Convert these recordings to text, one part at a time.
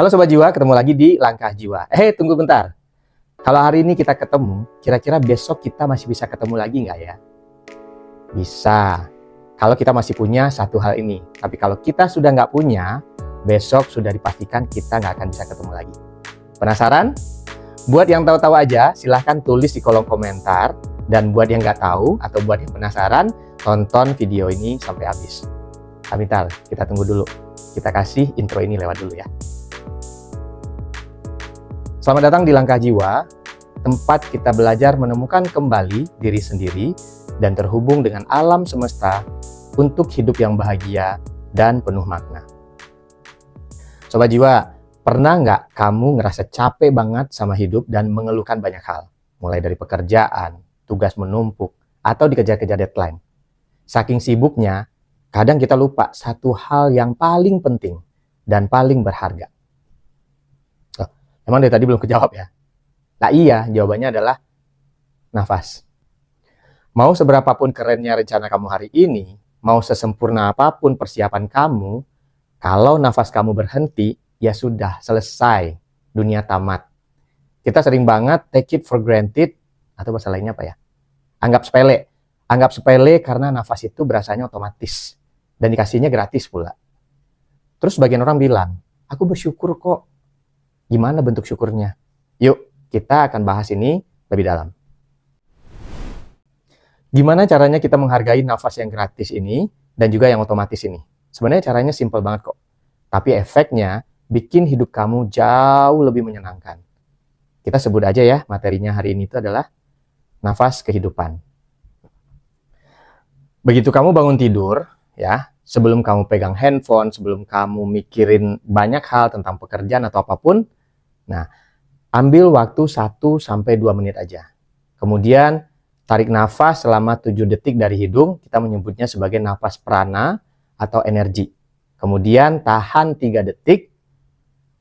Halo Sobat Jiwa, ketemu lagi di Langkah Jiwa. Tunggu bentar. Kalau hari ini kita ketemu, kira-kira besok kita masih bisa ketemu lagi nggak ya? Bisa. Kalau kita masih punya satu hal ini. Tapi kalau kita sudah nggak punya, besok sudah dipastikan kita nggak akan bisa ketemu lagi. Penasaran? Buat yang tahu-tahu aja, silahkan tulis di kolom komentar. Dan buat yang nggak tahu atau buat yang penasaran, tonton video ini sampai habis. Bentar, kita tunggu dulu. Kita kasih intro ini lewat dulu ya. Selamat datang di Langkah Jiwa, tempat kita belajar menemukan kembali diri sendiri dan terhubung dengan alam semesta untuk hidup yang bahagia dan penuh makna. Sobat Jiwa, pernah nggak kamu ngerasa capek banget sama hidup dan mengeluhkan banyak hal? Mulai dari pekerjaan, tugas menumpuk, atau dikejar-kejar deadline. Saking sibuknya, kadang kita lupa satu hal yang paling penting dan paling berharga. Emang dari tadi belum kejawab ya? Nah iya, jawabannya adalah nafas. Mau seberapapun kerennya rencana kamu hari ini, mau sesempurna apapun persiapan kamu, kalau nafas kamu berhenti, ya sudah, selesai. Dunia tamat. Kita sering banget take it for granted, atau bahasa lainnya apa ya? Anggap sepele. Anggap sepele karena nafas itu berasanya otomatis. Dan dikasihnya gratis pula. Terus sebagian orang bilang, aku bersyukur kok. Gimana bentuk syukurnya? Yuk, kita akan bahas ini lebih dalam. Gimana caranya kita menghargai nafas yang gratis ini dan juga yang otomatis ini? Sebenarnya caranya simpel banget kok. Tapi efeknya bikin hidup kamu jauh lebih menyenangkan. Kita sebut aja ya, materinya hari ini itu adalah nafas kehidupan. Begitu kamu bangun tidur, ya, sebelum kamu pegang handphone, sebelum kamu mikirin banyak hal tentang pekerjaan atau apapun, nah, ambil waktu 1-2 menit aja. Kemudian, tarik nafas selama 7 detik dari hidung, kita menyebutnya sebagai nafas prana atau energi. Kemudian, tahan 3 detik,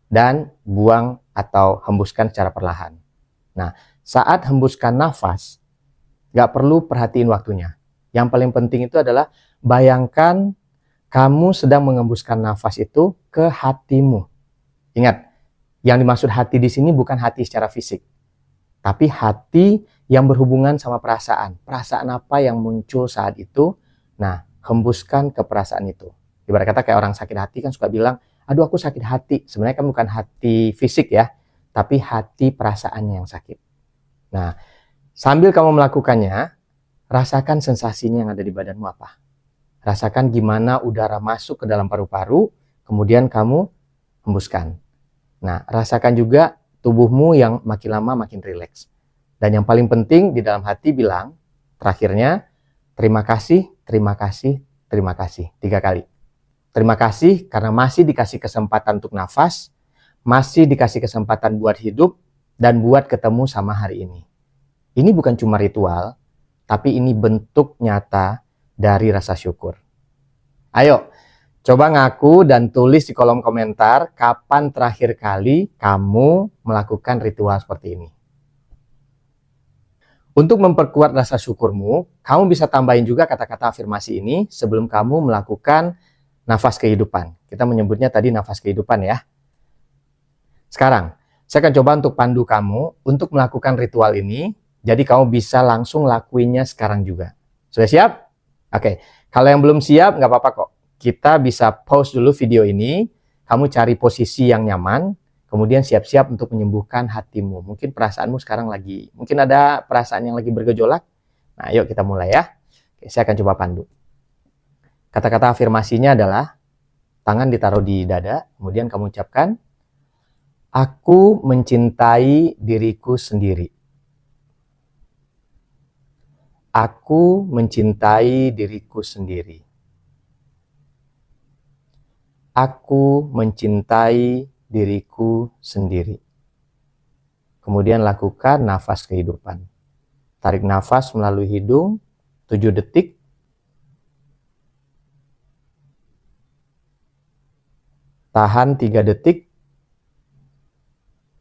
dan buang atau hembuskan secara perlahan. Nah, saat hembuskan nafas, nggak perlu perhatiin waktunya. Yang paling penting itu adalah bayangkan kamu sedang mengembuskan nafas itu ke hatimu. Ingat, yang dimaksud hati di sini bukan hati secara fisik, tapi hati yang berhubungan sama perasaan. Perasaan apa yang muncul saat itu? Nah, hembuskan ke perasaan itu. Ibarat kata kayak orang sakit hati kan suka bilang, aduh aku sakit hati. Sebenarnya kan bukan hati fisik ya, tapi hati perasaannya yang sakit. Nah, sambil kamu melakukannya, rasakan sensasinya yang ada di badanmu apa. Rasakan gimana udara masuk ke dalam paru-paru, kemudian kamu hembuskan. Nah, rasakan juga tubuhmu yang makin lama makin rileks. Dan yang paling penting di dalam hati bilang, terakhirnya, terima kasih, terima kasih, terima kasih. 3 kali. Terima kasih karena masih dikasih kesempatan untuk nafas, masih dikasih kesempatan buat hidup, dan buat ketemu sama hari ini. Ini bukan cuma ritual, tapi ini bentuk nyata dari rasa syukur. Ayo, coba ngaku dan tulis di kolom komentar kapan terakhir kali kamu melakukan ritual seperti ini. Untuk memperkuat rasa syukurmu, kamu bisa tambahin juga kata-kata afirmasi ini sebelum kamu melakukan nafas kehidupan. Kita menyebutnya tadi nafas kehidupan ya. Sekarang, saya akan coba untuk pandu kamu untuk melakukan ritual ini. Jadi kamu bisa langsung lakuinnya sekarang juga. Sudah siap? Oke, kalau yang belum siap nggak apa-apa kok. Kita bisa pause dulu video ini, kamu cari posisi yang nyaman, kemudian siap-siap untuk menyembuhkan hatimu. Mungkin perasaanmu sekarang mungkin ada perasaan yang lagi bergejolak. Nah, yuk kita mulai ya. Oke, saya akan coba pandu. Kata-kata afirmasinya adalah, tangan ditaruh di dada, kemudian kamu ucapkan, aku mencintai diriku sendiri. Aku mencintai diriku sendiri. Aku mencintai diriku sendiri. Kemudian lakukan nafas kehidupan. Tarik nafas melalui hidung 7 detik. Tahan 3 detik.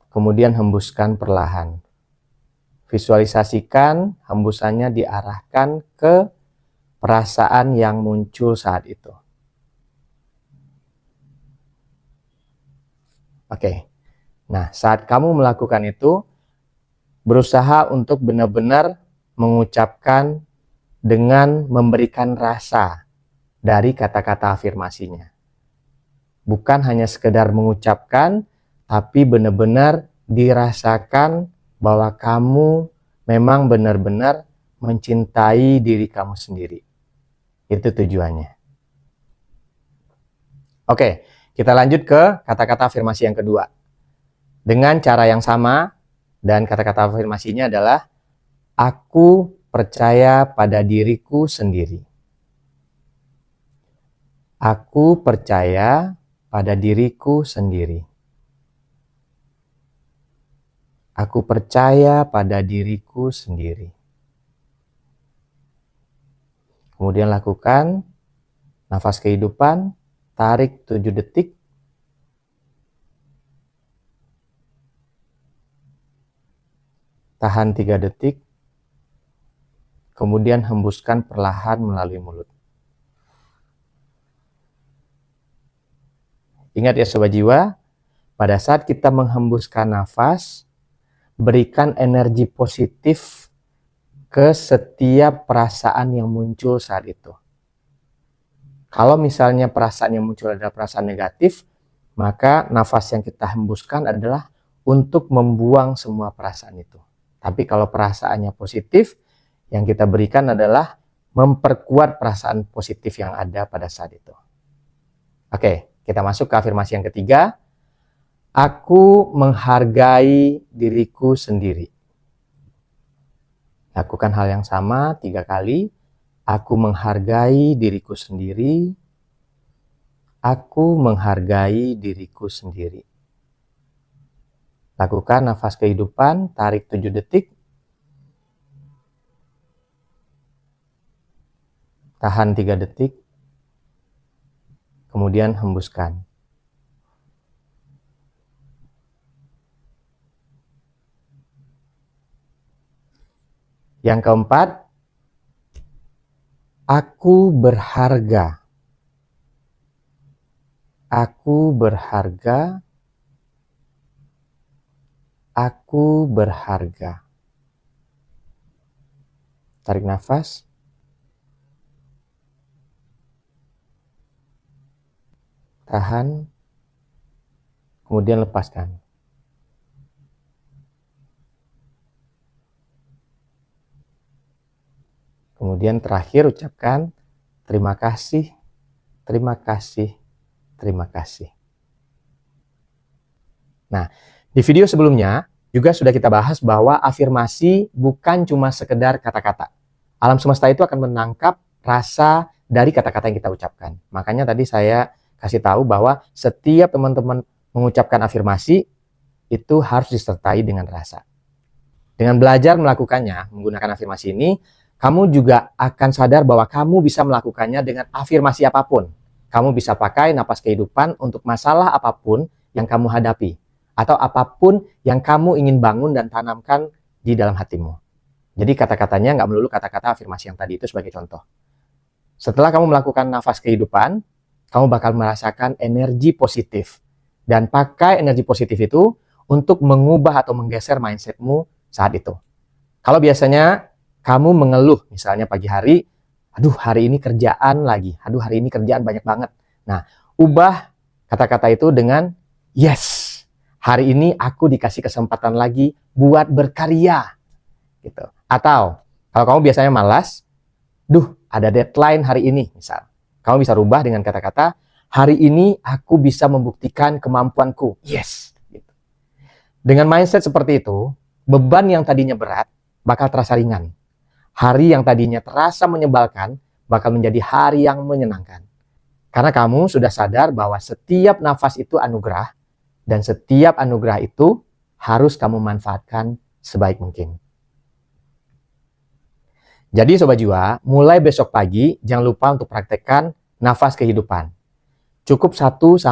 Kemudian hembuskan perlahan. Visualisasikan hembusannya diarahkan ke perasaan yang muncul saat itu. Oke. Nah, saat kamu melakukan itu, berusaha untuk benar-benar mengucapkan dengan memberikan rasa dari kata-kata afirmasinya. Bukan hanya sekedar mengucapkan, tapi benar-benar dirasakan bahwa kamu memang benar-benar mencintai diri kamu sendiri. Itu tujuannya. Oke, kita lanjut ke kata-kata afirmasi yang kedua. Dengan cara yang sama, dan kata-kata afirmasinya adalah, aku percaya pada diriku sendiri. Aku percaya pada diriku sendiri. Aku percaya pada diriku sendiri. Kemudian lakukan nafas kehidupan, tarik 7 detik. Tahan 3 detik. Kemudian hembuskan perlahan melalui mulut. Ingat ya Sobat Jiwa, pada saat kita menghembuskan nafas, berikan energi positif ke setiap perasaan yang muncul saat itu. Kalau misalnya perasaan yang muncul adalah perasaan negatif, maka nafas yang kita hembuskan adalah untuk membuang semua perasaan itu. Tapi kalau perasaannya positif, yang kita berikan adalah memperkuat perasaan positif yang ada pada saat itu. Oke, kita masuk ke afirmasi yang ketiga. Aku menghargai diriku sendiri. Lakukan hal yang sama 3 kali. Aku menghargai diriku sendiri. Aku menghargai diriku sendiri. Lakukan nafas kehidupan, tarik 7 detik. Tahan 3 detik. Kemudian hembuskan. Yang keempat, aku berharga. Aku berharga. Aku berharga. Tarik nafas. Tahan. Kemudian lepaskan. Kemudian terakhir ucapkan terima kasih, terima kasih, terima kasih. Nah, di video sebelumnya juga sudah kita bahas bahwa afirmasi bukan cuma sekedar kata-kata. Alam semesta itu akan menangkap rasa dari kata-kata yang kita ucapkan. Makanya tadi saya kasih tahu bahwa setiap teman-teman mengucapkan afirmasi itu harus disertai dengan rasa. Dengan belajar melakukannya, menggunakan afirmasi ini, kamu juga akan sadar bahwa kamu bisa melakukannya dengan afirmasi apapun. Kamu bisa pakai napas kehidupan untuk masalah apapun yang kamu hadapi. Atau apapun yang kamu ingin bangun dan tanamkan di dalam hatimu. Jadi kata-katanya nggak melulu kata-kata afirmasi yang tadi itu sebagai contoh. Setelah kamu melakukan nafas kehidupan, kamu bakal merasakan energi positif. Dan pakai energi positif itu untuk mengubah atau menggeser mindsetmu saat itu. Kalau biasanya kamu mengeluh, misalnya pagi hari, aduh hari ini kerjaan lagi, aduh hari ini kerjaan banyak banget. Nah, ubah kata-kata itu dengan yes, hari ini aku dikasih kesempatan lagi buat berkarya. Gitu. Atau kalau kamu biasanya malas, ada deadline hari ini, misal. Kamu bisa rubah dengan kata-kata, hari ini aku bisa membuktikan kemampuanku. Yes. Gitu. Dengan mindset seperti itu, beban yang tadinya berat bakal terasa ringan. Hari yang tadinya terasa menyebalkan bakal menjadi hari yang menyenangkan. Karena kamu sudah sadar bahwa setiap nafas itu anugerah, dan setiap anugerah itu harus kamu manfaatkan sebaik mungkin. Jadi Sobat Jiwa, mulai besok pagi jangan lupa untuk praktekkan nafas kehidupan. Cukup 1-2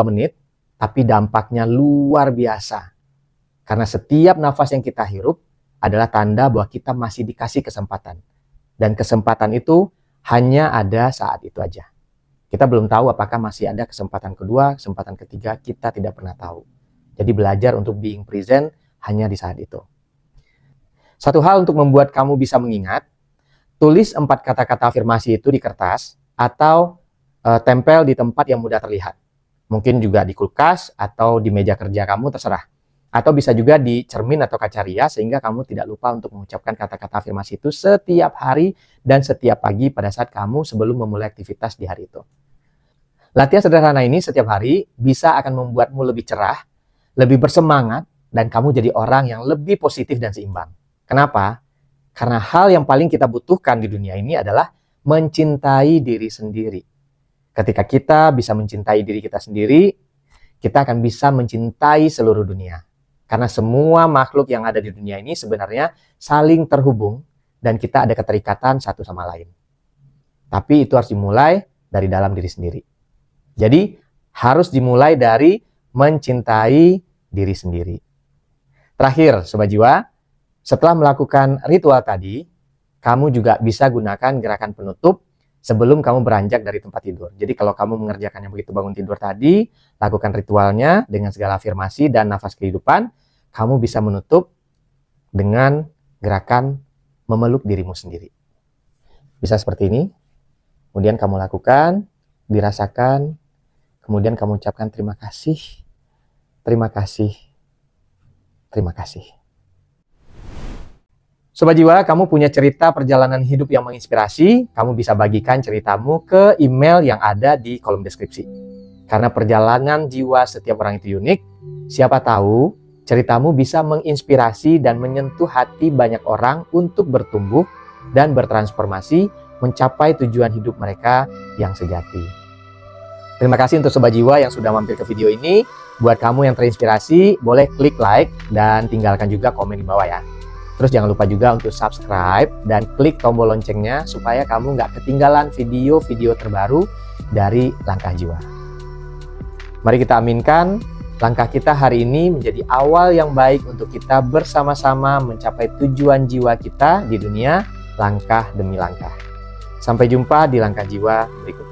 menit, tapi dampaknya luar biasa. Karena setiap nafas yang kita hirup adalah tanda bahwa kita masih dikasih kesempatan. Dan kesempatan itu hanya ada saat itu aja. Kita belum tahu apakah masih ada kesempatan kedua, kesempatan ketiga, kita tidak pernah tahu. Jadi belajar untuk being present hanya di saat itu. Satu hal untuk membuat kamu bisa mengingat, tulis 4 kata-kata afirmasi itu di kertas atau tempel di tempat yang mudah terlihat. Mungkin juga di kulkas atau di meja kerja kamu, terserah. Atau bisa juga di cermin atau kaca ria sehingga kamu tidak lupa untuk mengucapkan kata-kata afirmasi itu setiap hari dan setiap pagi pada saat kamu sebelum memulai aktivitas di hari itu. Latihan sederhana ini setiap hari bisa akan membuatmu lebih cerah, lebih bersemangat, dan kamu jadi orang yang lebih positif dan seimbang. Kenapa? Karena hal yang paling kita butuhkan di dunia ini adalah mencintai diri sendiri. Ketika kita bisa mencintai diri kita sendiri, kita akan bisa mencintai seluruh dunia. Karena semua makhluk yang ada di dunia ini sebenarnya saling terhubung dan kita ada keterikatan satu sama lain. Tapi itu harus dimulai dari dalam diri sendiri. Jadi harus dimulai dari mencintai diri sendiri. Terakhir, Sobat Jiwa, setelah melakukan ritual tadi, kamu juga bisa gunakan gerakan penutup sebelum kamu beranjak dari tempat tidur. Jadi kalau kamu mengerjakannya begitu bangun tidur tadi, lakukan ritualnya dengan segala afirmasi dan nafas kehidupan, kamu bisa menutup dengan gerakan memeluk dirimu sendiri. Bisa seperti ini, kemudian kamu lakukan, dirasakan, kemudian kamu ucapkan terima kasih, terima kasih, terima kasih. Sobat Jiwa, kamu punya cerita perjalanan hidup yang menginspirasi, kamu bisa bagikan ceritamu ke email yang ada di kolom deskripsi. Karena perjalanan jiwa setiap orang itu unik, siapa tahu ceritamu bisa menginspirasi dan menyentuh hati banyak orang untuk bertumbuh dan bertransformasi mencapai tujuan hidup mereka yang sejati. Terima kasih untuk Sobat Jiwa yang sudah mampir ke video ini. Buat kamu yang terinspirasi, boleh klik like dan tinggalkan juga komen di bawah ya. Terus jangan lupa juga untuk subscribe dan klik tombol loncengnya supaya kamu nggak ketinggalan video-video terbaru dari Langkah Jiwa. Mari kita aminkan langkah kita hari ini menjadi awal yang baik untuk kita bersama-sama mencapai tujuan jiwa kita di dunia langkah demi langkah. Sampai jumpa di Langkah Jiwa berikutnya.